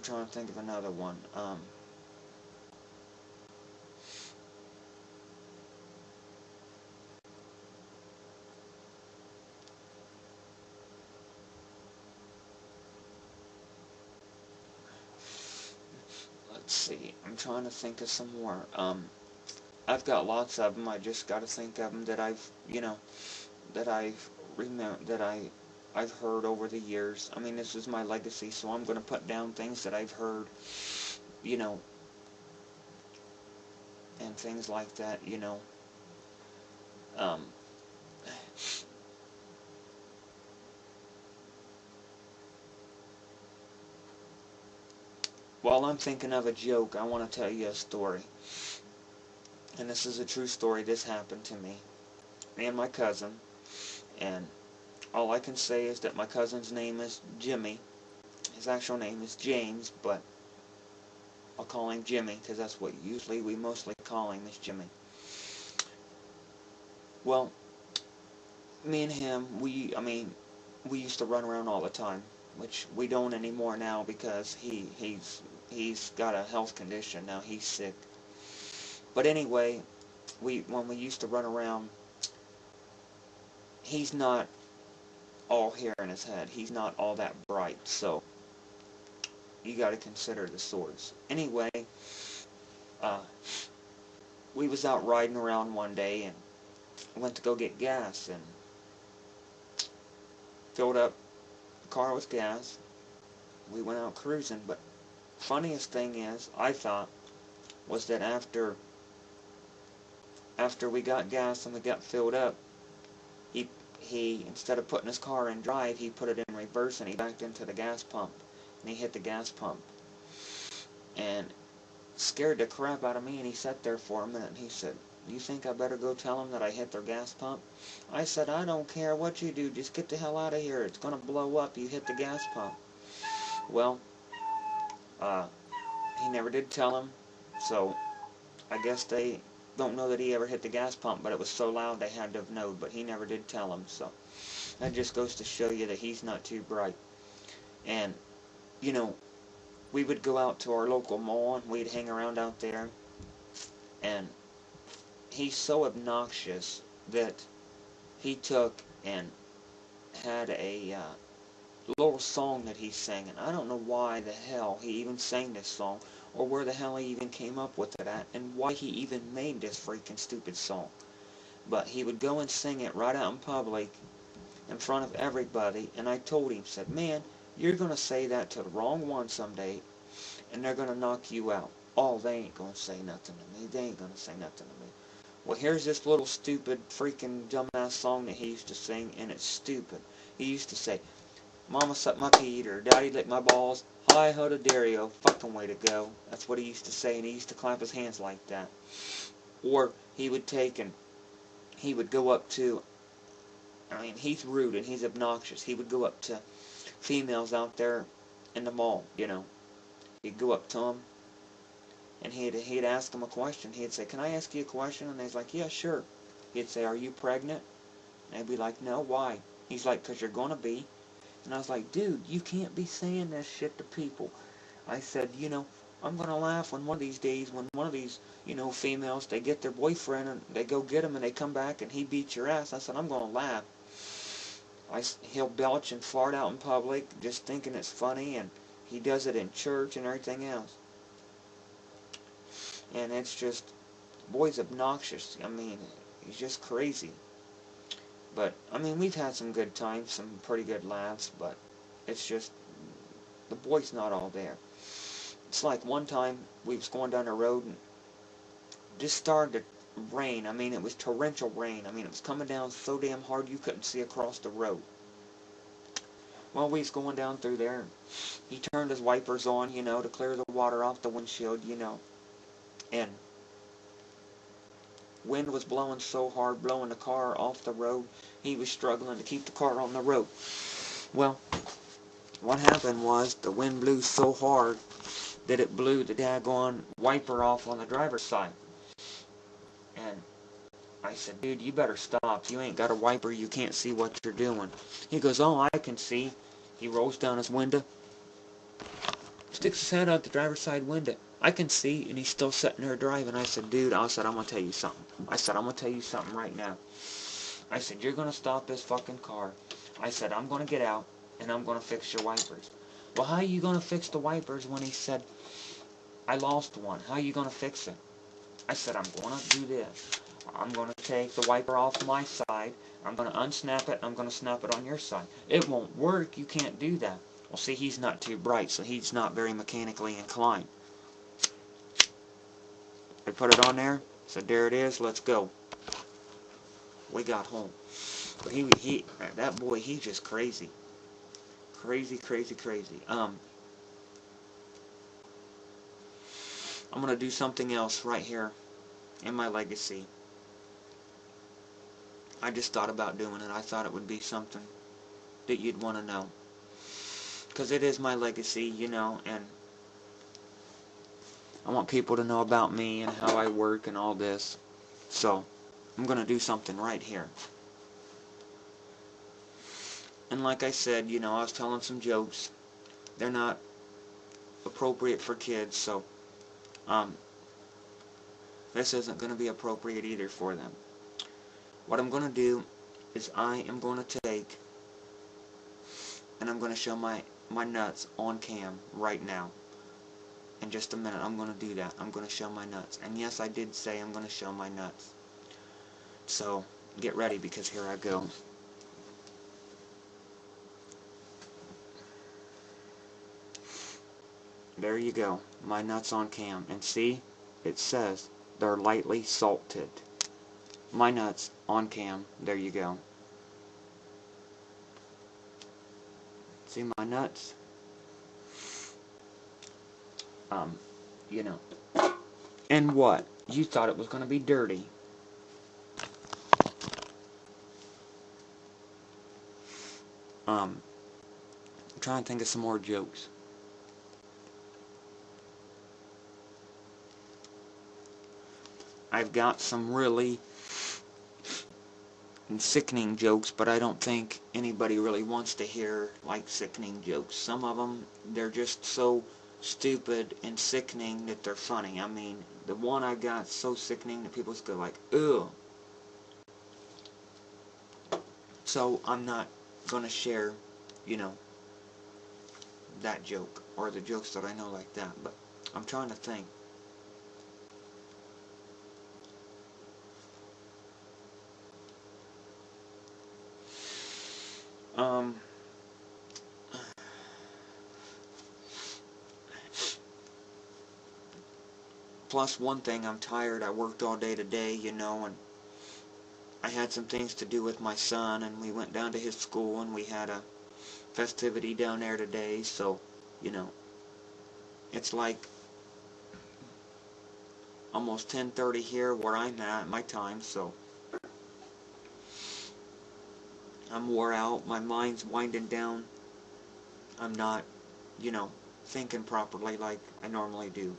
trying to think of another one. Let's see. I'm trying to think of some more. I've got lots of them. I just got to think of them that I've, that I've I've heard over the years. I mean, this is my legacy, so I'm going to put down things that I've heard, and things like that, While I'm thinking of a joke, I want to tell you a story. And this is a true story. This happened to me and my cousin. And all I can say is that my cousin's name is Jimmy. His actual name is James, but I'll call him Jimmy because that's what we mostly call him, is Jimmy. Well, me and him, we used to run around all the time, which we don't anymore now because he's got a health condition now. He's sick. But anyway, when we used to run around, he's not all hair in his head. He's not all that bright, so you got to consider the source. Anyway, we was out riding around one day and went to go get gas and filled up the car with gas. We went out cruising, but funniest thing is, I thought, was that after we got gas and we got filled up, he instead of putting his car in drive, he put it in reverse and he backed into the gas pump and he hit the gas pump and scared the crap out of me. And he sat there for a minute and he said, "You think I better go tell him that I hit their gas pump?" I said, "I don't care what you do, just get the hell out of here. It's gonna blow up. You hit the gas pump." Well, he never did tell him, so I guess they don't know that he ever hit the gas pump, but it was so loud they had to have known, but he never did tell him. So that just goes to show you that he's not too bright. And we would go out to our local mall and we'd hang around out there, and he's so obnoxious that he took and had a little song that he sang, and I don't know why the hell he even sang this song, or where the hell he even came up with it at, and why he even made this freaking stupid song. But he would go and sing it right out in public, in front of everybody, and I told him, said, "Man, you're going to say that to the wrong one someday, and they're going to knock you out." "Oh, they ain't going to say nothing to me. They ain't going to say nothing to me." Well, here's this little stupid freaking dumbass song that he used to sing, and it's stupid. He used to say, "Mama sucked my teeth," or "Daddy licked my balls. Hi ho to Dario, fucking way to go." That's what he used to say, and he used to clap his hands like that. Or he would take and he would go up to, he's rude and he's obnoxious. He would go up to females out there in the mall, He'd go up to them, and he'd ask them a question. He'd say, "Can I ask you a question?" And they's like, "Yeah, sure." He'd say, "Are you pregnant?" And they'd be like, "No, why?" He's like, "'Cause you're gonna be." And I was like, "Dude, you can't be saying this shit to people." I said, "I'm going to laugh when one of these days, when one of these, females, they get their boyfriend and they go get him and they come back and he beats your ass." I said, "I'm going to laugh." He'll belch and fart out in public just thinking it's funny, and he does it in church and everything else. And it's just, the boy's obnoxious. He's just crazy. But, we've had some good times, some pretty good laughs, but it's just, the boy's not all there. It's like one time, we was going down the road, and it just started to rain. It was torrential rain. It was coming down so damn hard you couldn't see across the road. Well, we was going down through there, and he turned his wipers on, to clear the water off the windshield, and wind was blowing so hard, blowing the car off the road, he was struggling to keep the car on the road. Well, what happened was the wind blew so hard that it blew the daggone wiper off on the driver's side. And I said, "Dude, you better stop. You ain't got a wiper. You can't see what you're doing." He goes, "Oh, I can see." He rolls down his window, Sticks his head out the driver's side window. I can see, and he's still sitting there driving. I said, dude, I said, I'm going to tell you something. I said, I'm going to tell you something right now. I said, you're going to stop this fucking car. I said, I'm going to get out, and I'm going to fix your wipers. Well, how are you going to fix the wipers when he said, I lost one? How are you going to fix it? I said, I'm going to do this. I'm going to take the wiper off my side. I'm going to unsnap it. I'm going to snap it on your side. It won't work. You can't do that. Well, see, he's not too bright, so he's not very mechanically inclined. I put it on there. Said, there it is. Let's go. We got home. But that boy, he's just crazy. Crazy. I'm going to do something else right here in my legacy. I just thought about doing it. I thought it would be something that you'd want to know. Because it is my legacy, you know, and I want people to know about me and how I work and all this. So, I'm going to do something right here. And like I said, you know, I was telling some jokes. They're not appropriate for kids, so this isn't going to be appropriate either for them. What I'm going to do is I am going to take and I'm going to show my nuts on cam right now. In just a minute, I'm going to do that. I'm going to show my nuts. And yes, I did say I'm going to show my nuts. So, get ready because here I go. There you go. My nuts on cam. And see, it says they're lightly salted. My nuts on cam. There you go. See my nuts? You know. And what? You thought it was going to be dirty. I'm trying to think of some more jokes. I've got some really sickening jokes, but I don't think anybody really wants to hear, like, sickening jokes. Some of them, they're just so stupid and sickening that they're funny. I mean, the one I got so sickening that people just go like, ugh. So, I'm not going to share, you know, that joke, or the jokes that I know like that, but I'm trying to think. Plus, one thing, I'm tired. I worked all day today, you know, and I had some things to do with my son, and we went down to his school, and we had a festivity down there today, so, you know, it's like almost 10:30 here where I'm at, my time, so I'm wore out, my mind's winding down, I'm not, you know, thinking properly like I normally do.